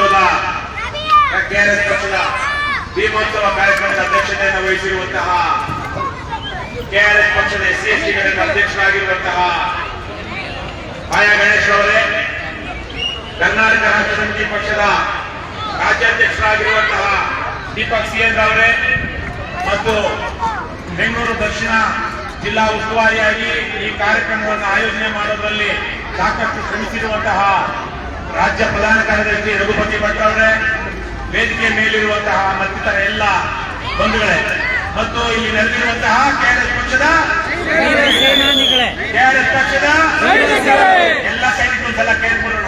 ಪ್ರಜಾಪ್ರಭುತ್ವದ ಕೆಆರ್ಎಸ್ ಪಕ್ಷದ ದೀಪೋತ್ಸವ ಕಾರ್ಯಕ್ರಮದ ಅಧ್ಯಕ್ಷತೆಯನ್ನು ವಹಿಸಿರುವಂತಹ ಕೆಆರ್ಎಸ್ ಪಕ್ಷದ SC/ST ಘಟಕದ ಅಧ್ಯಕ್ಷರಾಗಿರುವಂತಹ ಮಾಯಾ ಗಣೇಶ್ ಅವರೇ, ಕರ್ನಾಟಕ ರಾಷ್ಟ್ರ ಸಮಿತಿ ಪಕ್ಷದ ರಾಜ್ಯಾಧ್ಯಕ್ಷರಾಗಿರುವಂತಹ ದೀಪಕ್ CN ಅವರೇ ಮತ್ತು ಬೆಂಗಳೂರು ದಕ್ಷಿಣ ಜಿಲ್ಲಾ ಉಸ್ತುವಾರಿಯಾಗಿ ಈ ಕಾರ್ಯಕ್ರಮವನ್ನು ಆಯೋಜನೆ ಮಾಡೋದ್ರಲ್ಲಿ ಸಾಕಷ್ಟು ಶ್ರಮಿಸಿರುವಂತಹ ರಾಜ್ಯ ಪ್ರಧಾನ ಕಾರ್ಯದರ್ಶಿ ರಘುಪತಿ ಭಟ್ ಅವರೇ, ವೇದಿಕೆ ಮೇಲಿರುವಂತಹ ಮತ್ತಿತರ ಎಲ್ಲ ಬಂಧುಗಳೇ ಮತ್ತು ಇಲ್ಲಿ ನೆರೆದಿರುವಂತಹ ಕೆಆರ್ಎಸ್ ಪಕ್ಷದ ಎಲ್ಲ ಸೈನಿಕರೊಂದ್ಸಲ ಕೇಳ್ಕೊಳ್ಳೋಣ.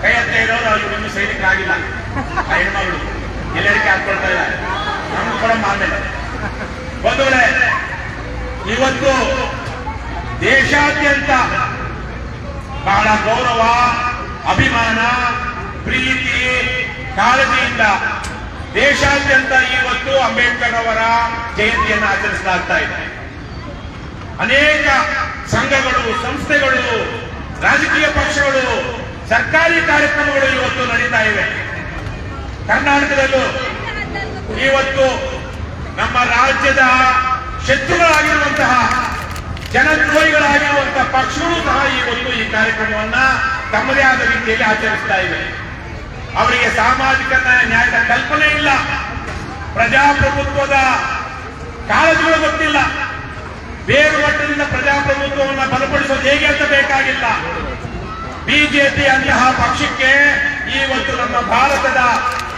ಕೈ ಹತ್ತ ಇರೋರು ಅವ್ರಿಗೆ ಇನ್ನೂ ಸೈನಿಕರಾಗಿಲ್ಲ, ಹೆಣ್ಮಗಳು ಎಲ್ಲರಿಕೆ ಹಾಕೊಳ್ತಾ ಇದ್ದಾರೆ, ನಮ್ಗೆ ಕೂಡ ಆಮೇಲೆ. ಬಂಧುಗಳೇ, ಇವತ್ತು ದೇಶಾದ್ಯಂತ ಬಹಳ ಗೌರವ, ಅಭಿಮಾನ, ಪ್ರೀತಿ, ಕಾಳಜಿಯಿಂದ ದೇಶಾದ್ಯಂತ ಇವತ್ತು ಅಂಬೇಡ್ಕರ್ ಅವರ ಜಯಂತಿಯನ್ನು ಆಚರಿಸಲಾಗ್ತಾ ಇದೆ. ಅನೇಕ ಸಂಘಗಳು, ಸಂಸ್ಥೆಗಳು, ರಾಜಕೀಯ ಪಕ್ಷಗಳು, ಸರ್ಕಾರಿ ಕಾರ್ಯಕ್ರಮಗಳು ಇವತ್ತು ನಡೀತಾ ಇವೆ. ಕರ್ನಾಟಕದಲ್ಲೂ ಇವತ್ತು ನಮ್ಮ ರಾಜ್ಯದ ಶತ್ರುಗಳಾಗಿರುವಂತಹ, ಜನದ್ರೋಹಿಗಳಾಗಿರುವಂತಹ ಪಕ್ಷಗಳು ಸಹ ಇವತ್ತು ಈ ಕಾರ್ಯಕ್ರಮವನ್ನ ತಮ್ಮದೇ ಆದ ರೀತಿಯಲ್ಲಿ ಆಚರಿಸ್ತಾ ಇವೆ. ಅವರಿಗೆ ಸಾಮಾಜಿಕ ನ್ಯಾಯದ ಕಲ್ಪನೆ ಇಲ್ಲ, ಪ್ರಜಾಪ್ರಭುತ್ವದ ಕಾಳಜಿಗಳು ಗೊತ್ತಿಲ್ಲ, ಬೇರು ಮಟ್ಟದಿಂದ ಪ್ರಜಾಪ್ರಭುತ್ವವನ್ನು ಬಲಪಡಿಸೋದು ಹೇಗೆ ಅಂತ ಬೇಕಾಗಿಲ್ಲ. ಬಿಜೆಪಿ ಅಂತಹ ಪಕ್ಷಕ್ಕೆ ಇವತ್ತು ನಮ್ಮ ಭಾರತದ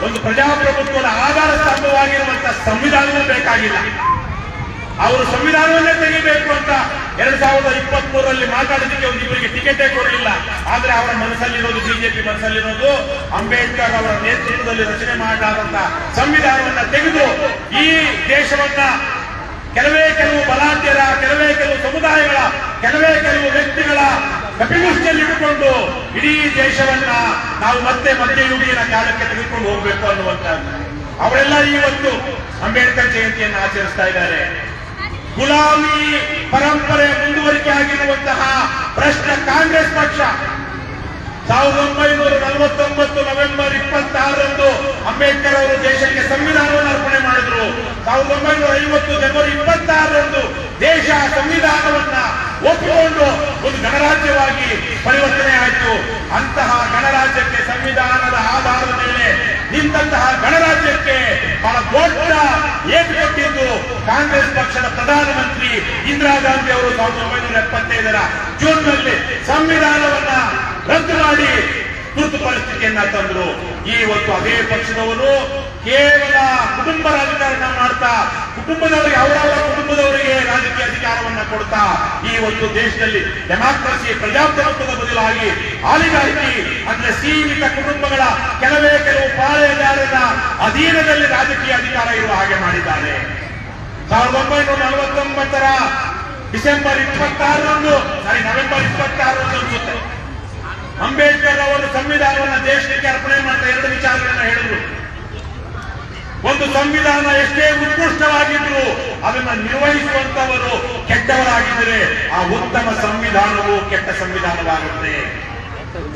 ಒಂದು ಪ್ರಜಾಪ್ರಭುತ್ವದ ಆಧಾರ ಸ್ತಂಭವಾಗಿರುವಂತಹ ಸಂವಿಧಾನವೂ ಬೇಕಾಗಿಲ್ಲ. ಅವರು ಸಂವಿಧಾನವನ್ನೇ ತೆಗಿಬೇಕು ಅಂತ 2023ರಲ್ಲಿ ಮಾತಾಡೋದಕ್ಕೆ ಒಂದಿಬ್ಬರಿಗೆ ಟಿಕೆಟೇ ಕೊಡಲಿಲ್ಲ. ಆದ್ರೆ ಅವರ ಮನಸ್ಸಲ್ಲಿರೋದು, ಬಿಜೆಪಿ ಮನಸ್ಸಲ್ಲಿರೋದು, ಅಂಬೇಡ್ಕರ್ ಅವರ ನೇತೃತ್ವದಲ್ಲಿ ರಚನೆ ಮಾಡಲಾದಂತಹ ಸಂವಿಧಾನವನ್ನ ತೆಗೆದು ಈ ದೇಶವನ್ನ ಕೆಲವು ಬಲಾಢ್ಯರ, ಕೆಲವು ಸಮುದಾಯಗಳ, ಕೆಲವು ವ್ಯಕ್ತಿಗಳ ಕಪಿಮುಷ್ಟಿಯಲ್ಲಿ ಇಟ್ಟುಕೊಂಡು ಇಡೀ ದೇಶವನ್ನ ನಾವು ಮತ್ತೆ ಮಧ್ಯಯುಗೀನ ಕಾಲಕ್ಕೆ ತೆಗೆದುಕೊಂಡು ಹೋಗ್ಬೇಕು ಅನ್ನುವಂಥದ್ದು. ಅವರೆಲ್ಲ ಇವತ್ತು ಅಂಬೇಡ್ಕರ್ ಜಯಂತಿಯನ್ನು ಆಚರಿಸ್ತಾ ಇದ್ದಾರೆ. ಗುಲಾಮಿ ಪರಂಪರೆ ಮುಂದುವರಿಕೆ ಆಗಿರುವಂತಹ ಭ್ರಷ್ಟ ಕಾಂಗ್ರೆಸ್ ಪಕ್ಷ 1949 ನವೆಂಬರ್ 26ರಂದು ಅಂಬೇಡ್ಕರ್ ಅವರು ದೇಶಕ್ಕೆ ಸಂವಿಧಾನವನ್ನು ಅರ್ಪಣೆ ಮಾಡಿದ್ರು. 1950 ಜನವರಿ 26ರಂದು ದೇಶ ಸಂವಿಧಾನವನ್ನ ಒಪ್ಪಿಕೊಂಡು ಒಂದು ಗಣರಾಜ್ಯವಾಗಿ ಪರಿವರ್ತನೆ ಆಯಿತು. ಅಂತಹ ಗಣರಾಜ್ಯಕ್ಕೆ, ಸಂವಿಧಾನದ ಆಧಾರದ ಮೇಲೆ ನಿಂತಹ ಗಣರಾಜ್ಯಕ್ಕೆ ಬಹಳ ದೊಡ್ಡ ಏಟು ಕೊಟ್ಟಿದ್ದು ಕಾಂಗ್ರೆಸ್ ಪಕ್ಷದ ಪ್ರಧಾನಮಂತ್ರಿ ಇಂದಿರಾ ಗಾಂಧಿ ಅವರು 1975ರ ಜೂನ್ನಲ್ಲಿ ಸಂವಿಧಾನವನ್ನ ರದ್ದು ಮಾಡಿ ತುರ್ತು ಪರಿಸ್ಥಿತಿಯನ್ನ ತಂದ್ರು. ಇವತ್ತು ಅದೇ ಪಕ್ಷದವರು ಕೇವಲ ಕುಟುಂಬ ರಾಜಕಾರಣ ಮಾಡ್ತಾ, ಕುಟುಂಬದವರಿಗೆ, ಅವರವರ ಕುಟುಂಬದವರಿಗೆ ರಾಜಕೀಯ ಅಧಿಕಾರವನ್ನ ಕೊಡ್ತಾ ಇವತ್ತು ದೇಶದಲ್ಲಿ ಡೆಮಾಕ್ರಸಿ, ಪ್ರಜಾಪ್ರಭುತ್ವದ ಬದಲಾಗಿ ಆಲಿಗಾರ್ಕಿ ಅಂದ್ರೆ ಸೀಮಿತ ಕುಟುಂಬಗಳ ಕೆಲವು ಪಾಳೆಯಗಾರರ ಅಧೀನದಲ್ಲಿ ರಾಜಕೀಯ ಅಧಿಕಾರ ಇರುವ ಹಾಗೆ ಮಾಡಿದ್ದಾರೆ. 1949ರ ನವೆಂಬರ್ 26ರಂದು ಅನ್ಸುತ್ತೆ, ಅಂಬೇಡ್ಕರ್ ಅವರು ಸಂವಿಧಾನವನ್ನು ದೇಶಕ್ಕೆ ಅರ್ಪಣೆ ಮಾಡ್ತಾ 2 ವಿಚಾರಗಳನ್ನ ಹೇಳಿದ್ರು. ಒಂದು, ಸಂವಿಧಾನ ಎಷ್ಟೇ ಉತ್ಕೃಷ್ಟವಾಗಿದ್ರು ಅದನ್ನ ನಿರ್ವಹಿಸುವಂತವರು ಕೆಟ್ಟವರಾಗಿದ್ದರೆ ಆ ಉತ್ತಮ ಸಂವಿಧಾನವು ಕೆಟ್ಟ ಸಂವಿಧಾನವಾಗುತ್ತೆ.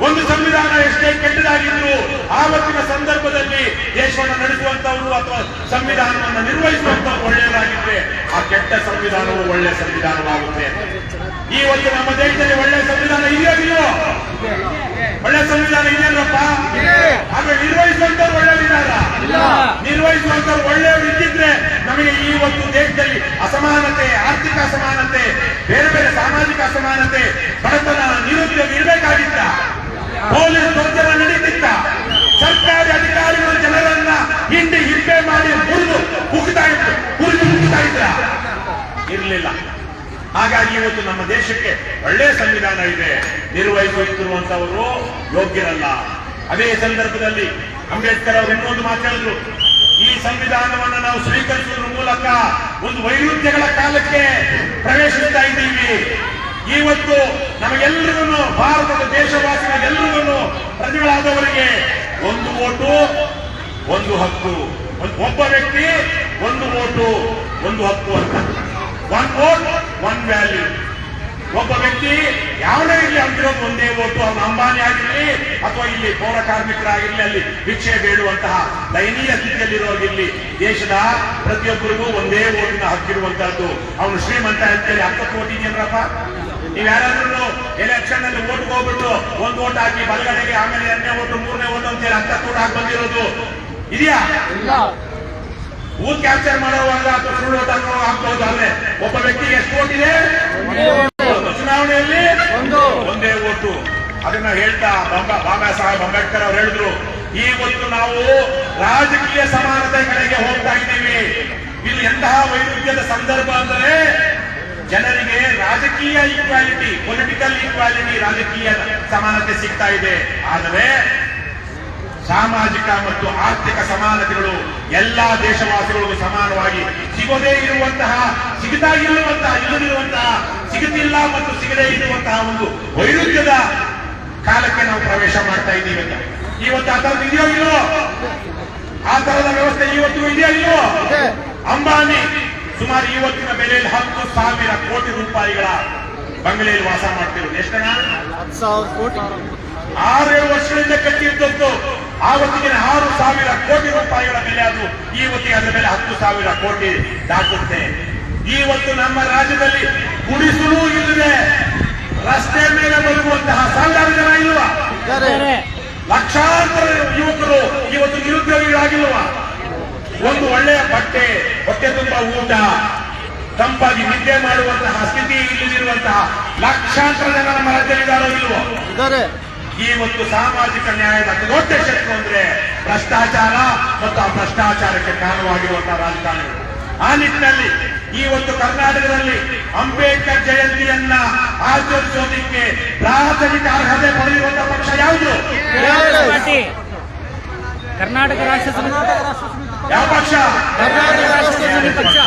ಒಂದು ಸಂವಿಧಾನ ಎಷ್ಟೇ ಕೆಟ್ಟದಾಗಿದ್ರು ಆವತ್ತಿನ ಸಂದರ್ಭದಲ್ಲಿ ದೇಶವನ್ನು ನಡೆಸುವಂತವರು ಅಥವಾ ಸಂವಿಧಾನವನ್ನು ನಿರ್ವಹಿಸುವಂತವರು ಒಳ್ಳೆಯದಾಗಿದ್ರೆ ಆ ಕೆಟ್ಟ ಸಂವಿಧಾನವು ಒಳ್ಳೆಯ ಸಂವಿಧಾನವಾಗುತ್ತೆ. ಇವತ್ತು ನಮ್ಮ ದೇಶದಲ್ಲಿ ಒಳ್ಳೆಯ ಸಂವಿಧಾನ ಇದೆಯೋ? ಒಳ್ಳೆ ಸಂವಿಧಾನ ಇದೆಯಲ್ಲಪ್ಪ? ಆದ್ರೆ ನಿರ್ವಹಿಸುವಂತವ್ರು ಒಳ್ಳೆಯದಿದ್ದಾರ? ನಿರ್ವಹಿಸುವಂತವ್ರು ಒಳ್ಳೆಯವರು ಇದ್ದಿದ್ರೆ ನಮಗೆ ಇವತ್ತು ದೇಶದಲ್ಲಿ ಅಸಮಾನತೆ, ಆರ್ಥಿಕ ಅಸಮಾನತೆ, ಬೇರೆ ಸಾಮಾಜಿಕ ಅಸಮಾನತೆ, ಬಡತನ, ನಿರುದ್ಯೋಗ ಇರಬೇಕಾಗಿತ್ತ? ಪೊಲೀಸ್ ದೌರ್ಜನ್ಯ ನಡೀತಿತ್ತ? ಸರ್ಕಾರಿ ಅಧಿಕಾರಿಗಳು ಜನರನ್ನ ಹಿಬ್ಬೆ ಮಾಡಿ ಮುರಿದು ಮುಗ್ತಾ ಇದ್ರ? ಇರಲಿಲ್ಲ. ಹಾಗಾಗಿ ಇವತ್ತು ನಮ್ಮ ದೇಶಕ್ಕೆ ಒಳ್ಳೆಯ ಸಂವಿಧಾನ ಇದೆ, ನಿರ್ವಹಿಸುತ್ತಿರುವಂತವರು ಯೋಗ್ಯರಲ್ಲ. ಅದೇ ಸಂದರ್ಭದಲ್ಲಿ ಅಂಬೇಡ್ಕರ್ ಅವರು ಇನ್ನೊಂದು ಮಾತಾಡಿದ್ರು, ಈ ಸಂವಿಧಾನವನ್ನು ನಾವು ಸ್ವೀಕರಿಸುವುದರ ಮೂಲಕ ಒಂದು ವೈರುಧ್ಯಗಳ ಕಾಲಕ್ಕೆ ಪ್ರವೇಶಿಸ್ತಾ ಇದ್ದೀವಿ. ಇವತ್ತು ನಮಗೆಲ್ಲರಿಗೂ, ಭಾರತದ ದೇಶವಾಸಿಗಳಿಗೆಲ್ಲರಿಗೂ, ಪ್ರಜೆಗಳಾದವರಿಗೆ ಒಂದು ಓಟು ಒಂದು ಹಕ್ಕು, ಒಬ್ಬ ವ್ಯಕ್ತಿ ಒಂದು ಓಟು ಒಂದು ಹಕ್ಕು ಅಂತ, 1 vote 1 value. ಒಬ್ಬ ವ್ಯಕ್ತಿ ಯಾವುದೇ ಇರಲಿ ಅಂತಿರೋದು ಒಂದೇ ಓಟು, ಅವನು ಅಂಬಾನಿ ಆಗಿರಲಿ ಅಥವಾ ಇಲ್ಲಿ ಪೌರ ಕಾರ್ಮಿಕರಾಗಿರಲಿ, ಅಲ್ಲಿ ಭಿಕ್ಷೆ ಬೇಡುವಂತಹ ದಯನೀಯ ಸ್ಥಿತಿಯಲ್ಲಿರೋದಿರಲಿ, ದೇಶದ ಪ್ರತಿಯೊಬ್ಬರಿಗೂ ಒಂದೇ ಓಟಿನ ಹಕ್ಕಿರುವಂತಹದ್ದು. ಅವನು ಶ್ರೀಮಂತ ಅಂತೇಳಿ 10 ಕೋಟಿ ಜನರಪ್ಪ. ನೀವ್ ಯಾರಾದ್ರೂ ಎಲೆಕ್ಷನ್ ಅಲ್ಲಿ ಓಟ್ ಹೋಗ್ಬಿಟ್ಟು ಒಂದು ಓಟ್ ಹಾಕಿ ಬಲಗಡೆಗೆ, ಆಮೇಲೆ 2ನೇ ಓಟು 3ನೇ ಓಟು ಅಂತೇಳಿ 10 ಓಟ್ ಹಾಕಿ ಬಂದಿರೋದು ಇದೆಯಾ? ಊರ್ ಕ್ಯಾಪ್ಚರ್ ಮಾಡುವಾಗ ಅಥವಾ ಸುಳ್ಳು ಓಟ್ ಹಾಕಬಹುದು. ಅಲ್ಲೇ ಒಬ್ಬ ವ್ಯಕ್ತಿಗೆ ಎಷ್ಟು ಓಟ್ ಇದೆ? ಚುನಾವಣೆಯಲ್ಲಿ ಒಂದೇ ಓಟು. ಅದನ್ನ ಹೇಳ್ತಾ ಬಾಬಾ ಸಾಹೇಬ್ ಅಂಬೇಡ್ಕರ್ ಅವರು ಹೇಳಿದ್ರು, ಇವತ್ತು ನಾವು ರಾಜಕೀಯ ಸಮಾನತೆ ಕಡೆಗೆ ಹೋಗ್ತಾ ಇದ್ದೀವಿ. ಇದು ಎಂತಹ ವೈರುಧ್ಯದ ಸಂದರ್ಭ ಅಂದರೆ, ಜನರಿಗೆ ರಾಜಕೀಯ ಈಕ್ವಾಲಿಟಿ, ಪೊಲಿಟಿಕಲ್ ಈಕ್ವಾಲಿಟಿ, ರಾಜಕೀಯ ಸಮಾನತೆ ಸಿಗ್ತಾ ಇದೆ. ಆದರೆ ಸಾಮಾಜಿಕ ಮತ್ತು ಆರ್ಥಿಕ ಸಮಾನತೆಗಳು ಎಲ್ಲಾ ದೇಶವಾಸಿಗಳಿಗೂ ಸಮಾನವಾಗಿ ಸಿಗದೇ ಇರುವಂತಹ, ಸಿಗುತ್ತಾ ಇರುವಂತಹ, ಇಲ್ಲದಿರುವಂತಹ, ಸಿಗುತ್ತಿಲ್ಲ ಮತ್ತು ಸಿಗದೇ ಇರುವಂತಹ ಒಂದು ವೈರುಧ್ಯದ ಕಾಲಕ್ಕೆ ನಾವು ಪ್ರವೇಶ ಮಾಡ್ತಾ ಇದ್ದೀವಿ. ಇವತ್ತು ಆ ತರದ್ದು ಇದೆಯೋ ಇಲ್ಲೋ? ಆ ತರದ ವ್ಯವಸ್ಥೆ ಇವತ್ತು ಇದೆಯೋ ಇಲ್ಲೋ? ಅಂಬಾನಿ ಸುಮಾರು ಇವತ್ತಿನ ಬೆಲೆಯಲ್ಲಿ 10,000 ಕೋಟಿ ರೂಪಾಯಿಗಳ ಬಂಗಲೆಯಲ್ಲಿ ವಾಸ ಮಾಡ್ತಿರೋದು. ಎಷ್ಟಣ? 10,000 ಕೋಟಿ. 6-7 ವರ್ಷಗಳಿಂದ ಕಟ್ಟಿದ್ದದ್ದು. ಆವತ್ತಿಗೆ 6,000 ಕೋಟಿ ರೂಪಾಯಿಗಳ ಬೆಲೆ, ಅದು ಇವತ್ತಿಗೆ ಅದರ ಬೆಲೆ 10,000 ಕೋಟಿ ದಾಟುತ್ತೆ. ಇವತ್ತು ನಮ್ಮ ರಾಜ್ಯದಲ್ಲಿ ಗುಡಿಸಲು ಇಲ್ಲದೆ ರಸ್ತೆ ಮೇಲೆ ಬರುವಂತಹ ಸಾವಿರಾರು ಜನ ಇಲ್ವಾ? ಲಕ್ಷಾಂತರ ಯುವಕರು ಇವತ್ತು ನಿರುದ್ಯೋಗಿಗಳಾಗಿಲ್ವಾ? ಒಂದು ಒಳ್ಳೆಯ ಬಟ್ಟೆ, ಹೊಟ್ಟೆ ತುಂಬ ಊಟ, ತಂಪಾಗಿ ನಿದ್ದೆ ಮಾಡುವಂತಹ ಸ್ಥಿತಿ ಇಲ್ಲದಿರುವಂತಹ ಲಕ್ಷಾಂತರ ಜನ ನಮ್ಮ ರಾಜ್ಯದಲ್ಲಿದ್ದಾರೋ ಇಲ್ವೋ? ಇವತ್ತು ಸಾಮಾಜಿಕ ನ್ಯಾಯದ ದೊಡ್ಡ ಶತ್ರು ಅಂದ್ರೆ ಭ್ರಷ್ಟಾಚಾರ ಮತ್ತು ಆ ಭ್ರಷ್ಟಾಚಾರಕ್ಕೆ ಕಾರಣವಾಗಿರುವಂತಹ ರಾಜಕಾರಣಿಗಳು. ಆ ನಿಟ್ಟಿನಲ್ಲಿ ಇವತ್ತು ಕರ್ನಾಟಕದಲ್ಲಿ ಅಂಬೇಡ್ಕರ್ ಜಯಂತಿಯನ್ನ ಆಚರಿಸೋದಿಕ್ಕೆ ಪ್ರಾಥಮಿಕ ಅರ್ಹತೆ ಪಡೆದಿರುವಂತಹ ಪಕ್ಷ ಯಾವುದು? ಕರ್ನಾಟಕ ರಾಷ್ಟ್ರ ಸಮಿತಿ. ಯಾವ ಪಕ್ಷ? ಕರ್ನಾಟಕ ರಾಷ್ಟ್ರ ಸಮಿತಿ ಪಕ್ಷ.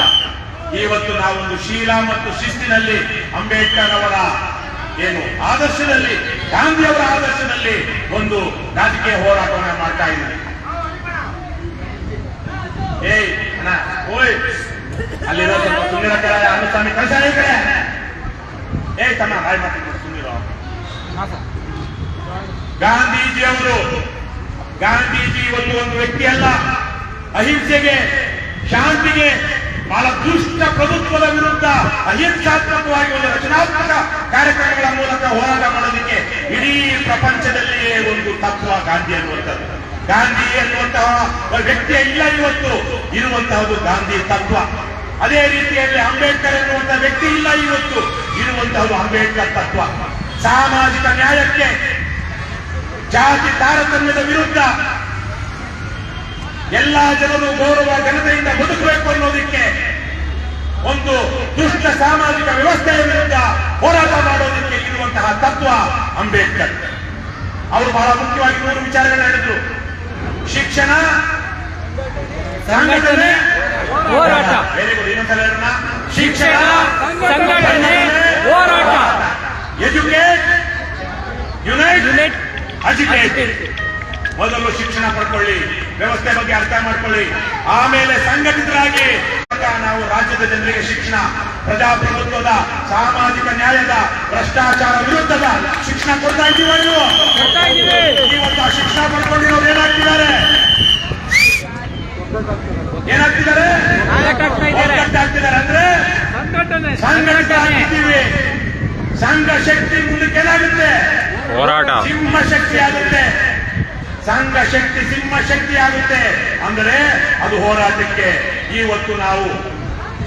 ಇವತ್ತು ನಾವೊಂದು ಶೀಲ ಮತ್ತು ಶಿಸ್ತಿನಲ್ಲಿ ಅಂಬೇಡ್ಕರ್ ಅವರ ಆದರ್ಶದಲ್ಲಿ, ಗಾಂಧಿಯವರ ಆದರ್ಶದಲ್ಲಿ ಒಂದು ರಾಜಕೀಯ ಹೋರಾಟವನ್ನು ಮಾಡ್ತಾ ಇದ್ದೀವಿ. ಅಣ್ಣ ಓಯ್, ಅಲ್ಲಿರೋ ಸ್ವಲ್ಪ ಸುಂದರ ಕಡೆ ಅನುಸ್ವಾಮಿ ಕಳಸ ಕಡೆ ತಮ್ಮ ಹಾಯ್ ಮಾಡ್ತೀನಿ ಸುಂದಿರೋ. ಗಾಂಧೀಜಿ ಒಂದು ವ್ಯಕ್ತಿ ಅಲ್ಲ, ಅಹಿಂಸೆಗೆ, ಶಾಂತಿಗೆ, ಬಹಳ ದುಷ್ಟ ಪ್ರಭುತ್ವದ ವಿರುದ್ಧ ಅಹಿಂಸಾತ್ಮಕವಾಗಿ ಒಂದು ರಚನಾತ್ಮಕ ಕಾರ್ಯಕ್ರಮಗಳ ಮೂಲಕ ಹೋರಾಟ ಮಾಡೋದಕ್ಕೆ ಇಡೀ ಪ್ರಪಂಚದಲ್ಲಿಯೇ ಒಂದು ತತ್ವ ಗಾಂಧಿ ಅನ್ನುವಂಥದ್ದು. ಗಾಂಧಿ ಅನ್ನುವಂತಹ ವ್ಯಕ್ತಿಯ ಇಲ್ಲ ಇವತ್ತು, ಇರುವಂತಹದ್ದು ಗಾಂಧಿ ತತ್ವ. ಅದೇ ರೀತಿಯಲ್ಲಿ ಅಂಬೇಡ್ಕರ್ ಎನ್ನುವಂತಹ ವ್ಯಕ್ತಿ ಇಲ್ಲ ಇವತ್ತು, ಇರುವಂತಹದ್ದು ಅಂಬೇಡ್ಕರ್ ತತ್ವ. ಸಾಮಾಜಿಕ ನ್ಯಾಯಕ್ಕೆ, ಜಾತಿ ತಾರತಮ್ಯದ ವಿರುದ್ಧ, ಎಲ್ಲಾ ಜನರು ಗೌರವ ಘನತೆಯಿಂದ ಬದುಕಬೇಕು ಅನ್ನೋದಕ್ಕೆ, ಒಂದು ದುಷ್ಟ ಸಾಮಾಜಿಕ ವ್ಯವಸ್ಥೆಯ ವಿರುದ್ಧ ಹೋರಾಟ ಮಾಡೋದಕ್ಕೆ ಇರುವಂತಹ ತತ್ವ ಅಂಬೇಡ್ಕರ್. ಅವರು ಬಹಳ ಮುಖ್ಯವಾಗಿ 3 ವಿಚಾರಗಳನ್ನ ಹೇಳಿದ್ರು: ಶಿಕ್ಷಣ, ಸಂಘಟನೆ, ಹೋರಾಟ. Very good. ಇನ್ನೊಂದ್ಸಲ ಹೇಳೋಣ: ಶಿಕ್ಷಣ, ಸಂಘಟನೆ, ಹೋರಾಟ. Educate, unite, agitate. ಮೊದಲು ಶಿಕ್ಷಣ ಪಡ್ಕೊಳ್ಳಿ, ವ್ಯವಸ್ಥೆ ಬಗ್ಗೆ ಅರ್ಥ ಮಾಡ್ಕೊಳ್ಳಿ, ಆಮೇಲೆ ಸಂಘಟಿತರಾಗಿ ನಾವು ರಾಜ್ಯದ ಜನರಿಗೆ ಶಿಕ್ಷಣ, ಪ್ರಜಾಪ್ರಭುತ್ವದ, ಸಾಮಾಜಿಕ ನ್ಯಾಯದ, ಭ್ರಷ್ಟಾಚಾರ ವಿರುದ್ಧದ ಶಿಕ್ಷಣ ಕೊಡ್ತಾ ಇದ್ದೀವಿ. ಇವತ್ತು ಆ ಶಿಕ್ಷಣ ಪಡ್ಕೊಂಡಿರೋರು ಏನಾಗ್ತಿದ್ದಾರೆ ಒಗ್ಗಟ್ಟಾಗ್ತಿದ್ದಾರೆ ಅಂದ್ರೆ ಸಂಘಟಿತರಾಗಿದ್ದೀವಿ. ಸಂಘ ಶಕ್ತಿ ಮುಂದಕ್ಕೆ ಏನಾಗುತ್ತೆ? ಹೋರಾಟ. ಸಿಂಹ ಶಕ್ತಿ ಆಗುತ್ತೆ. ಸಂಘ ಶಕ್ತಿ ಸಿಂಹ ಶಕ್ತಿ ಆಗುತ್ತೆ ಅಂದರೆ ಅದು ಹೋರಾಟಕ್ಕೆ. ಇವತ್ತು ನಾವು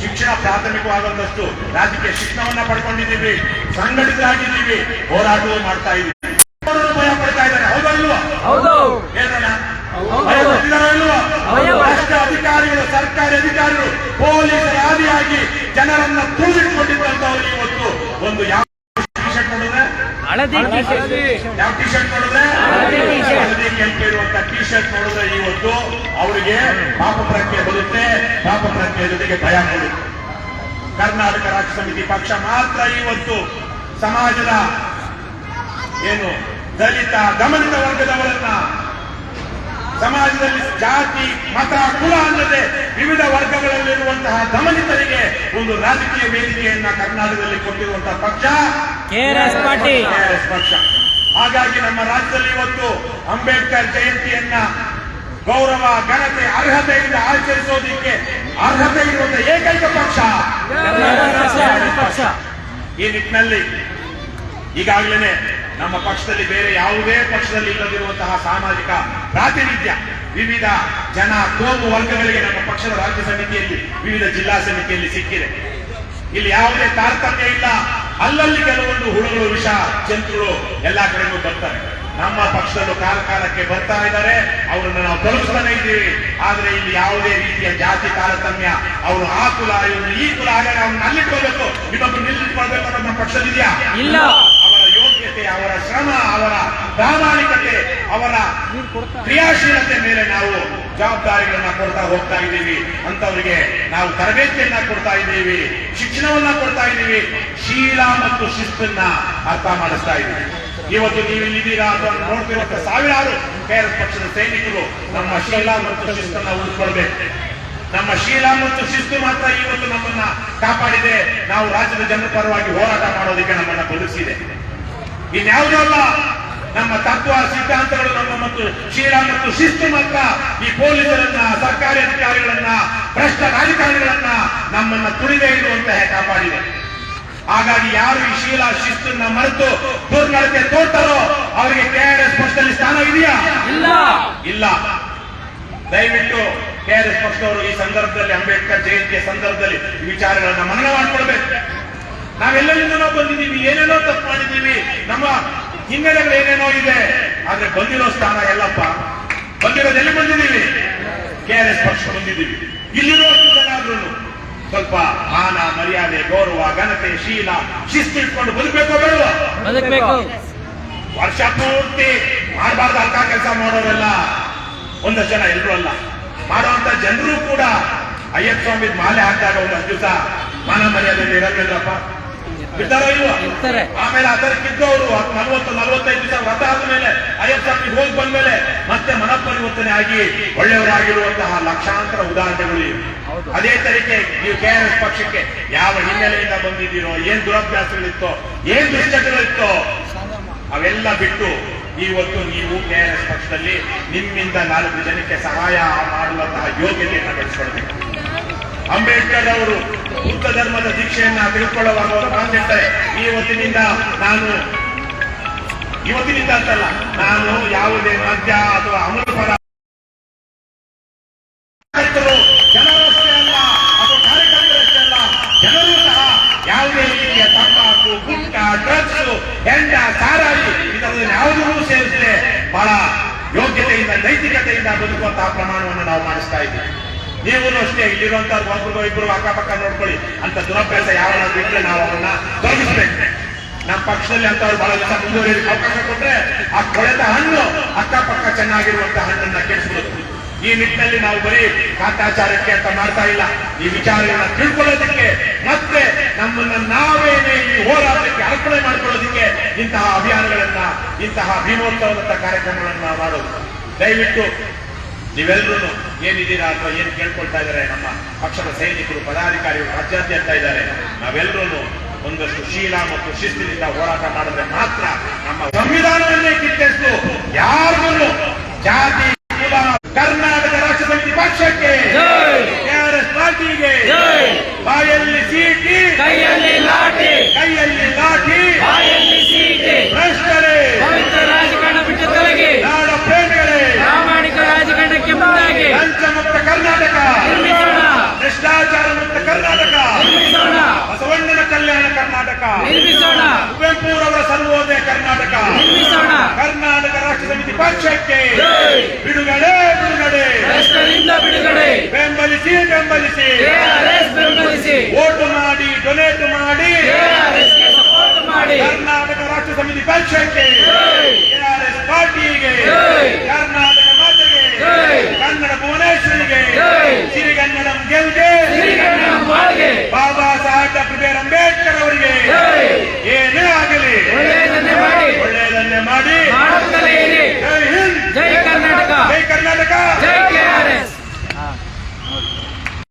ಶಿಕ್ಷಣ ಪ್ರಾಥಮಿಕವಾದಂತಷ್ಟು ರಾಜಕೀಯ ಶಿಕ್ಷಣವನ್ನ ಪಡ್ಕೊಂಡಿದ್ದೀವಿ, ಸಂಘಟಿತರಾಗಿದ್ದೀವಿ, ಹೋರಾಟವೂ ಮಾಡ್ತಾ ಇದ್ದೀವಿ. ಭಯ ಪಡ್ತಾ ಇದ್ದಾರೆ, ಹೌದಾ ಇಲ್ವಾ? ಏನಣ್ಣ ಭಯ ಪಡ್ತಿದಾರೋ ಇಲ್ವಾ? ರಾಷ್ಟ್ರ ಅಧಿಕಾರಿಗಳು, ಸರ್ಕಾರಿ ಅಧಿಕಾರಿಗಳು ಪೊಲೀಸರ ಆದಿಯಾಗಿ ಜನರನ್ನ ಕೂಡಿಟ್ಕೊಂಡಿದ್ದಂತವ್ರು ಇವತ್ತು ಒಂದು ಯಾವ ಟಿ ಶರ್ಟ್ ನೋಡಿದ್ರೆ, ಯಾವ ಟಿ ಶರ್ಟ್ ನೋಡಿದ್ರೆ, ಹಳದಿ ಕೆಂಪು ಇರುವಂತ ಟಿ ಶರ್ಟ್ ನೋಡಿದ್ರೆ ಇವತ್ತು ಅವರಿಗೆ ಪಾಪ ಪ್ರಜ್ಞೆ ಬರುತ್ತೆ, ಪಾಪ ಪ್ರಜ್ಞೆ ಜೊತೆಗೆ ಭಯ ಮೂಡುತ್ತೆ. ಕರ್ನಾಟಕ ರಾಷ್ಟ್ರ ಸಮಿತಿ ಪಕ್ಷ ಮಾತ್ರ ಇವತ್ತು ಸಮಾಜದ ದಲಿತ, ದಮನಿತ ವರ್ಗದವರನ್ನ, ಸಮಾಜದಲ್ಲಿ ಜಾತಿ ಮತ ಕುಲ ಅನ್ನದೆ ವಿವಿಧ ವರ್ಗಗಳಲ್ಲಿರುವಂತಹ ದಮನಿತರಿಗೆ ಒಂದು ರಾಜಕೀಯ ವೇದಿಕೆಯನ್ನ ಕರ್ನಾಟಕದಲ್ಲಿ ಕೊಟ್ಟಿರುವಂತಹ ಪಕ್ಷ KRS ಪಾರ್ಟಿ. KRS ಪಕ್ಷ. ಹಾಗಾಗಿ ನಮ್ಮ ರಾಜ್ಯದಲ್ಲಿ ಇವತ್ತು ಅಂಬೇಡ್ಕರ್ ಜಯಂತಿಯನ್ನ ಗೌರವ ಘನತೆ ಅರ್ಹತೆಯಿಂದ ಆಚರಿಸೋದಿಕ್ಕೆ ಅರ್ಹತೆ ಇರುವಂತಹ ಏಕೈಕ ಪಕ್ಷ ಕರ್ನಾಟಕ ರಾಷ್ಟ್ರ ಸಮಿತಿ ಪಕ್ಷ. ಈ ನಿಟ್ಟಿನಲ್ಲಿ ಈಗಾಗಲೇ ನಮ್ಮ ಪಕ್ಷದಲ್ಲಿ ಬೇರೆ ಯಾವುದೇ ಪಕ್ಷದಲ್ಲಿ ಇಲ್ಲದಿರುವಂತಹ ಸಾಮಾಜಿಕ ಪ್ರಾತಿನಿಧ್ಯ ವಿವಿಧ ಜನ ಕೋಮು ವರ್ಗಗಳಿಗೆ ನಮ್ಮ ಪಕ್ಷದ ರಾಜ್ಯ ಸಮಿತಿಯಲ್ಲಿ ವಿವಿಧ ಜಿಲ್ಲಾ ಸಮಿತಿಯಲ್ಲಿ ಸಿಕ್ಕಿದೆ. ಇಲ್ಲಿ ಯಾವುದೇ ತಾರತಮ್ಯ ಇಲ್ಲ. ಅಲ್ಲಲ್ಲಿ ಕೆಲವೊಂದು ಹುಳುಗಳು ವಿಷ ಜಂತುಗಳು ಎಲ್ಲಾ ಕಡೆಗೂ ಬರ್ತಾರೆ. ನಮ್ಮ ಪಕ್ಷದಲ್ಲೂ ಕಾಲಕ್ಕೆ ಬರ್ತಾ ಇದ್ದಾರೆ, ಅವರನ್ನು ನಾವು ತಲುಪಿಸ್ತಾನೆ ಇದ್ದೀವಿ. ಆದ್ರೆ ಇಲ್ಲಿ ಯಾವುದೇ ರೀತಿಯ ಜಾತಿ ತಾರತಮ್ಯ, ಅವರು ಆ ಕುಲ ಇವರು ಈ ಕುಲ ಹಾಗಾಗಿ ಅವ್ರನ್ನ ಅಲ್ಲಿಟ್ಕೋಬೇಕು, ಇನ್ನೊಬ್ರು ನಿಲ್ಲಿಟ್ಕೊಳ್ಬೇಕು ಅನ್ನೋದು ನಮ್ಮ ಪಕ್ಷದಿದೆಯಾ? ಇಲ್ಲ. ಅವರ ಯೋಗ್ಯತೆ, ಅವರ ಶ್ರಮ, ಅವರ ಪ್ರಾಮಾಣಿಕತೆ, ಅವರ ಕ್ರಿಯಾಶೀಲತೆ ಮೇಲೆ ನಾವು ಜವಾಬ್ದಾರಿಗಳನ್ನ ಕೊಡ್ತಾ ಹೋಗ್ತಾ ಇದ್ದೀವಿ. ಅಂತವರಿಗೆ ನಾವು ತರಬೇತಿಯನ್ನ ಕೊಡ್ತಾ ಇದ್ದೀವಿ, ಶಿಕ್ಷಣವನ್ನ ಕೊಡ್ತಾ ಇದ್ದೀವಿ, ಶೀಲ ಮತ್ತು ಶಿಸ್ತನ್ನ ಅರ್ಥ ಮಾಡಿಸ್ತಾ ಇದ್ದೀವಿ. ಇವತ್ತು ನೀವು ಇಲ್ಲಿದ್ದೀರಾ ಅಥವಾ ನೋಡ್ತಿರುವಂತಹ ಸಾವಿರಾರು KRS ಪಕ್ಷದ ಸೈನಿಕರು ನಮ್ಮ ಶೀಲ ಮತ್ತು ಶಿಸ್ತನ್ನ ಉಳಿಸ್ಕೊಳ್ಬೇಕು. ನಮ್ಮ ಶೀಲ ಮತ್ತು ಶಿಸ್ತು ಮಾತ್ರ ಇವತ್ತು ನಮ್ಮನ್ನ ಕಾಪಾಡಿದೆ. ನಾವು ರಾಜ್ಯದ ಜನರ ಪರವಾಗಿ ಹೋರಾಟ ಮಾಡೋದಕ್ಕೆ ನಮ್ಮನ್ನ ಬದುಕಿಸಿದೆ. ಇನ್ಯಾವುದೂ ಅಲ್ಲ. ನಮ್ಮ ತತ್ವ ಸಿದ್ಧಾಂತಗಳು ನಮ್ಮ ಮತ್ತು ಶೀಲ ಮತ್ತು ಶಿಸ್ತು ಮಾತ್ರ ಈ ಪೊಲೀಸರನ್ನ, ಸರ್ಕಾರಿ ಅಧಿಕಾರಿಗಳನ್ನ, ಭ್ರಷ್ಟ ರಾಜಕಾರಣಿಗಳನ್ನ ನಮ್ಮನ್ನ ತುಳಿದೇ ಇರುವಂತಹ ಕಾಪಾಡಿದೆ. ಹಾಗಾಗಿ ಯಾರು ಈ ಶೀಲ ಶಿಸ್ತನ್ನ ಮರೆತು ದುರ್ನಡತೆ ತೋರ್ತಾರೋ ಅವರಿಗೆ KRS ಪಕ್ಷದಲ್ಲಿ ಸ್ಥಾನ ಇದೆಯಾ? ಇಲ್ಲ. ದಯವಿಟ್ಟು KRS ಪಕ್ಷದವರು ಈ ಸಂದರ್ಭದಲ್ಲಿ ಅಂಬೇಡ್ಕರ್ ಜಯಂತಿಯ ಸಂದರ್ಭದಲ್ಲಿ ಈ ವಿಚಾರಗಳನ್ನ ಮನನ ಮಾಡ್ಕೊಳ್ಬೇಕು. ನಾವೆಲ್ಲರಿಂದನೋ ಬಂದಿದ್ದೀವಿ, ಏನೇನೋ ತಪ್ಪು ಮಾಡಿದ್ದೀವಿ, ನಮ್ಮ ಹಿನ್ನೆಲೆಗಳು ಏನೇನೋ ಇದೆ. ಆದ್ರೆ ಬಂದಿರೋ ಸ್ಥಾನ ಎಲ್ಲಪ್ಪ, ಬಂದಿರೋದು ಎಲ್ಲಿ ಬಂದಿದ್ದೀವಿ? KRS ಪಕ್ಷ ಬಂದಿದ್ದೀವಿ. ಇಲ್ಲಿರೋ ಜನ ಆದ್ರೂ ಸ್ವಲ್ಪ ಮಾನ ಮರ್ಯಾದೆ ಗೌರವ ಘನತೆ ಶೀಲ ಶಿಸ್ತು ಇಟ್ಕೊಂಡು ಬದುಕಬೇಕೋ ಬೇಡವಾ? ಬದುಕಬೇಕು. ವರ್ಷ ಪೂರ್ತಿ ಮಾಡಬಾರ್ದು ಅಲ್ಕ ಕೆಲಸ ಮಾಡೋರೆಲ್ಲ ಒಂದಷ್ಟು ಜನ, ಎಲ್ಲರೂ ಅಲ್ಲ, ಮಾಡುವಂತ ಜನರು ಕೂಡ ಅಯ್ಯಪ್ಪ ಸ್ವಾಮಿ ಮಾಲೆ ಹಾಕಿದಾಗ ಒಂದಷ್ಟು ದಿವಸ ಮಾನ ಮರ್ಯಾದೆ ಇರಬೇಕಪ್ಪ, ಬಿಡ್ತಾರೋ ಇಲ್ವ? ಇರ್ತಾರೆ. ಆಮೇಲೆ ಅದಕ್ಕಿದ್ದವರು 40-45 ದಿವಸ ವ್ರತ ಆದ್ಮೇಲೆ ಅಯ್ಯಪ್ಪ ಸ್ವಾಮಿ ಹೋಗಿ ಬಂದ್ಮೇಲೆ ಮತ್ತೆ ಮನಪರಿವರ್ತನೆ ಆಗಿ ಒಳ್ಳೆಯವರಾಗಿರುವಂತಹ ಲಕ್ಷಾಂತರ ಉದಾಹರಣೆಗಳು ಇವೆ. ಅದೇ ತರೀಕೆ ನೀವು KRS ಪಕ್ಷಕ್ಕೆ ಯಾವ ಹಿನ್ನೆಲೆಯಿಂದ ಬಂದಿದ್ದೀರೋ, ಏನ್ ದುರಭ್ಯಾಸಗಳಿತ್ತೋ, ಏನ್ ದುಶ್ಚಟಗಳಿತ್ತೋ ಅವೆಲ್ಲ ಬಿಟ್ಟು ಇವತ್ತು ನೀವು KRS ಪಕ್ಷದಲ್ಲಿ ನಿಮ್ಮಿಂದ 4 ಜನಕ್ಕೆ ಸಹಾಯ ಮಾಡುವಂತಹ ಯೋಗ್ಯತೆಯನ್ನು ಬೆಳೆಸಿಕೊಳ್ಬೇಕು. ಅಂಬೇಡ್ಕರ್ ಅವರು ಬುದ್ಧ ಧರ್ಮದ ದೀಕ್ಷೆಯನ್ನ ತಿಳ್ಕೊಳ್ಳುವಾಗ ಅವರು ಮಾತಿರ್ತಾರೆ, ಇವತ್ತಿನಿಂದ ಅಂತಲ್ಲ, ನಾನು ಯಾವುದೇ ಮದ್ಯ ಅಥವಾ ಅಮೃತ ಪದಾರ್ಥ ಜನರಷ್ಟೇ ಅಲ್ಲ ಅಥವಾ ಕಾರ್ಯಕರ್ತರಷ್ಟೇ ಅಲ್ಲ, ಜನರು ಸಹ ಯಾವುದೇ ರೀತಿಯ ತಂಬಾಕು, ಗುಟ್ಟ, ಡ್ರಗ್ಸ್, ಹೆಂಡ, ಸಾರಾಯಿ ಇದರಲ್ಲಿ ಯಾವುದೂ ಸೇರಿಸದೆ ಬಹಳ ಯೋಗ್ಯತೆಯಿಂದ ನೈತಿಕತೆಯಿಂದ ಬದುಕುವಂತಹ ಪ್ರಮಾಣವನ್ನು ನಾವು ಮಾಡಿಸ್ತಾ ಇದ್ದೀವಿ. ನೀವು ಅಷ್ಟೇ ಇಲ್ಲಿರುವಂತವ್ರು ಒಬ್ರಿಗೋ ಇಬ್ರು ಅಕ್ಕಪಕ್ಕ ನೋಡ್ಕೊಳ್ಳಿ, ಅಂತ ದುರಭ್ಯಾಸ ಯಾವನಾದ್ರು ಇದ್ರೆ ನಾವು ಅವನ್ನ ತೊಲಗಿಸ್ಬೇಕು. ನಮ್ಮ ಪಕ್ಷದಲ್ಲಿ ಅಂತವ್ರು ಬಹಳ ದಿವಸ ಮುಂದುವರಿಯೋದಕ್ಕೆ ಅವಕಾಶ ಕೊಟ್ರೆ ಆ ಕೊಳೆತ ಹಣ್ಣು ಅಕ್ಕಪಕ್ಕ ಚೆನ್ನಾಗಿರುವಂತಹ ಹಣ್ಣನ್ನ ಕೆಡಿಸ್ಬೋದು. ಈ ನಿಟ್ಟಿನಲ್ಲಿ ನಾವು ಬರೀ ಕಾಟಾಚಾರಕ್ಕೆ ಅಂತ ಮಾಡ್ತಾ ಇಲ್ಲ, ಈ ವಿಚಾರಗಳನ್ನ ತಿಳ್ಕೊಳ್ಳೋದಕ್ಕೆ ಮತ್ತೆ ನಮ್ಮನ್ನ ನಾವೇನೇ ಈ ಹೋರಾಟಕ್ಕೆ ಅರ್ಪಣೆ ಮಾಡ್ಕೊಳ್ಳೋದಕ್ಕೆ ಇಂತಹ ಅಭಿಯಾನಗಳನ್ನ, ಇಂತಹ ಭೀಮೋತ್ಸವದಂತ ಕಾರ್ಯಕ್ರಮಗಳನ್ನ ಮಾಡೋದು. ದಯವಿಟ್ಟು ನೀವೆಲ್ಲರೂ ಏನಿದ್ದೀರಾ ಅಥವಾ ಏನ್ ಕೇಳ್ಕೊಳ್ತಾ ಇದ್ದಾರೆ ನಮ್ಮ ಪಕ್ಷದ ಸೈನಿಕರು, ಪದಾಧಿಕಾರಿಗಳು, ರಾಜ್ಯಾದ್ಯಂತ ಇದ್ದಾರೆ, ನಾವೆಲ್ಲರೂ ಒಂದಷ್ಟು ಶೀಲ ಮತ್ತು ಶಿಸ್ತಿನಿಂದ ಹೋರಾಟ ಮಾಡಿದ್ರೆ ಮಾತ್ರ ನಮ್ಮ ಸಂವಿಧಾನವನ್ನೇ ಕಿತ್ತೆಷ್ಟು ಯಾರಿಗೂ ಜಾತಿ ಕುಲ ಕರ್ನಾಟಕ ರಾಷ್ಟ್ರ ಸಮಿತಿ ಪಕ್ಷಕ್ಕೆ, KRS ಪಾರ್ಟಿಗೆ ಬಾಯಲ್ಲಿ ಸೀಟಿ ಕೈಯಲ್ಲಿ ಲಾಠಿ, ಕೈಯಲ್ಲಿ ಲಾಠಿ, ಬಾಯಲ್ಲಿ ಸೀಟಿ, ಭ್ರಷ್ಟರೇ, ಪವಿತ್ರ ರಾಜಕಾರಣ ಬಿಟ್ಟು ತೊಲಗಿ, ನಾಡ ಪ್ರೇಮಿಗಳೇ, ಪ್ರಾಮಾಣಿಕ ರಾಜಕಾರಣಕ್ಕೆ ಮುಂದಾಗಿ ಲಂಚ ಮುಕ್ತ ಕರ್ನಾಟಕ ನಿರ್ಮಿಸೋಣ, ಭ್ರಷ್ಟಾಚಾರ ಮುಕ್ತ ಕರ್ನಾಟಕ ನಿರ್ಮಿಸೋಣ, ಬಸವಣ್ಣನ ಕಲ್ಯಾಣ ಕರ್ನಾಟಕ ನಿರ್ಮಿಸೋಣ, ಕುವೆಂಪುರವರ ಸರ್ವೋದಯ ಕರ್ನಾಟಕ ನಿರ್ಮಿಸೋಣ. ಕರ್ನಾಟಕ ರಾಷ್ಟ್ರ ಸಮಿತಿ ಪಕ್ಷಕ್ಕೆ ಬಿಡುಗಡೆ, ಭ್ರಷ್ಟರಿಂದ ಬಿಡುಗಡೆ, ಬೆಂಬಲಿಸಿ KRS ಬೆಂಬಲಿಸಿ, ವೋಟ್ ಮಾಡಿ, ಡೊನೇಟ್ ಮಾಡಿ, KRS ಗೆ ಸಪೋರ್ಟ್ ಮಾಡಿ, ಕರ್ನಾಟಕ ರಾಷ್ಟ್ರ ಸಮಿತಿ ಪಕ್ಷಕ್ಕೆ, KRS ಪಾರ್ಟಿಗೆ, ಕರ್ನಾಟಕ